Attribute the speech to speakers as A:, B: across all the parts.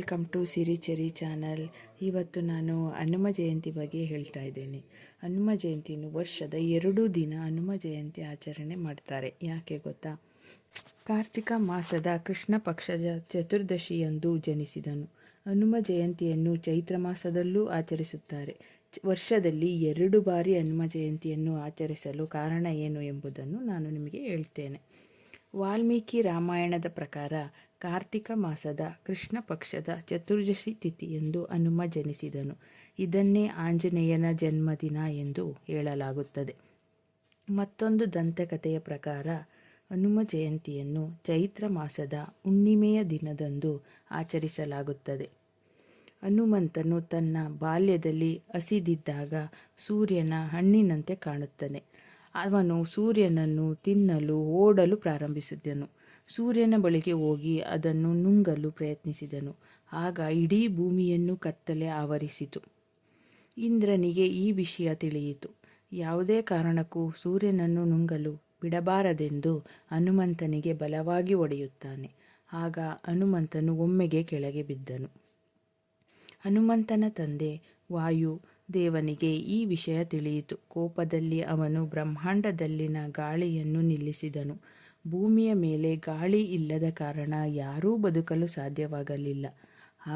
A: Welcome to Siri Cheri channel. ಇವತ್ತು ನಾನು ಹನುಮ ಜಯಂತಿ ಬಗ್ಗೆ ಹೇಳ್ತಾ ಇದ್ದೇನೆ. ಹನುಮ ಜಯಂತಿಯನ್ನು ವರ್ಷದ 2 ದಿನ ಹನುಮ ಜಯಂತಿ ಆಚರಣೆ ಮಾಡ್ತಾರೆ. ಯಾಕೆ ಗೊತ್ತಾ? ಕಾರ್ತಿಕ ಮಾಸದ ಕೃಷ್ಣ ಪಕ್ಷದ ಚತುರ್ದಶಿಯಂದು ಜನಿಸಿದನು. ಹನುಮ ಜಯಂತಿಯನ್ನು ಚೈತ್ರ ಮಾಸದಲ್ಲೂ ಆಚರಿಸುತ್ತಾರೆ. ವರ್ಷದಲ್ಲಿ 2 ಬಾರಿ ಹನುಮ ಜಯಂತಿಯನ್ನು ಆಚರಿಸಲು ಕಾರಣ ಏನು ಎಂಬುದನ್ನು ನಾನು ನಿಮಗೆ ಹೇಳ್ತೇನೆ. ವಾಲ್ಮೀಕಿ ರಾಮಾಯಣದ ಪ್ರಕಾರ ಕಾರ್ತಿಕ ಮಾಸದ ಕೃಷ್ಣ ಪಕ್ಷದ ಚತುರ್ದಶಿ ತಿಥಿಯಂದು ಹನುಮ ಜನಿಸಿದನು. ಇದನ್ನೇ ಆಂಜನೇಯನ ಜನ್ಮದಿನ ಎಂದು ಹೇಳಲಾಗುತ್ತದೆ. ಮತ್ತೊಂದು ದಂತಕಥೆಯ ಪ್ರಕಾರ ಹನುಮ ಜಯಂತಿಯನ್ನು ಚೈತ್ರ ಮಾಸದ ಹುಣ್ಣಿಮೆಯ ದಿನದಂದು ಆಚರಿಸಲಾಗುತ್ತದೆ. ಹನುಮಂತನು ತನ್ನ ಬಾಲ್ಯದಲ್ಲಿ ಹಸಿದಿದ್ದಾಗ ಸೂರ್ಯನ ಹಣ್ಣಿನಂತೆ ಕಾಣುತ್ತಾನೆ. ಅವನು ಸೂರ್ಯನನ್ನು ತಿನ್ನಲು ಓಡಲು ಪ್ರಾರಂಭಿಸಿದನು. ಸೂರ್ಯನ ಬಳಿಗೆ ಹೋಗಿ ಅದನ್ನು ನುಂಗಲು ಪ್ರಯತ್ನಿಸಿದನು. ಆಗ ಇಡೀ ಭೂಮಿಯನ್ನು ಕತ್ತಲೆ ಆವರಿಸಿತು. ಇಂದ್ರನಿಗೆ ಈ ವಿಷಯ ತಿಳಿಯಿತು. ಯಾವುದೇ ಕಾರಣಕ್ಕೂ ಸೂರ್ಯನನ್ನು ನುಂಗಲು ಬಿಡಬಾರದೆಂದು ಹನುಮಂತನಿಗೆ ಬಲವಾಗಿ ಹೊಡೆಯುತ್ತಾನೆ. ಆಗ ಹನುಮಂತನು ಒಮ್ಮೆಗೆ ಕೆಳಗೆ ಬಿದ್ದನು. ಹನುಮಂತನ ತಂದೆ ವಾಯು ದೇವನಿಗೆ ಈ ವಿಷಯ ತಿಳಿಯಿತು. ಕೋಪದಲ್ಲಿ ಅವನು ಬ್ರಹ್ಮಾಂಡದಲ್ಲಿನ ಗಾಳಿಯನ್ನು ನಿಲ್ಲಿಸಿದನು. ಭೂಮಿಯ ಮೇಲೆ ಗಾಳಿ ಇಲ್ಲದ ಕಾರಣ ಯಾರೂ ಬದುಕಲು ಸಾಧ್ಯವಾಗಲಿಲ್ಲ.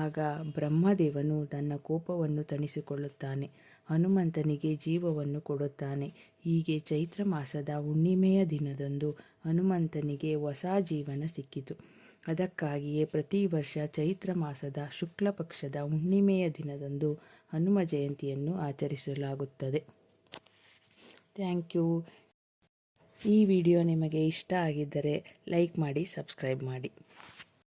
A: ಆಗ ಬ್ರಹ್ಮದೇವನು ತನ್ನ ಕೋಪವನ್ನು ತಣಿಸಿಕೊಳ್ಳುತ್ತಾನೆ. ಹನುಮಂತನಿಗೆ ಜೀವವನ್ನು ಕೊಡುತ್ತಾನೆ. ಹೀಗೆ ಚೈತ್ರ ಮಾಸದ ಹುಣ್ಣಿಮೆಯ ದಿನದಂದು ಹನುಮಂತನಿಗೆ ಹೊಸ ಜೀವನ ಸಿಕ್ಕಿತು. ಅದಕ್ಕಾಗಿಯೇ ಪ್ರತಿ ವರ್ಷ ಚೈತ್ರ ಮಾಸದ ಶುಕ್ಲ ಪಕ್ಷದ ಹುಣ್ಣಿಮೆಯ ದಿನದಂದು ಹನುಮ ಜಯಂತಿಯನ್ನು ಆಚರಿಸಲಾಗುತ್ತದೆ. Thank you. ಈ ವಿಡಿಯೋ ನಿಮಗೆ ಇಷ್ಟ ಆಗಿದ್ದರೆ ಲೈಕ್ ಮಾಡಿ, ಸಬ್ಸ್ಕ್ರೈಬ್ ಮಾಡಿ.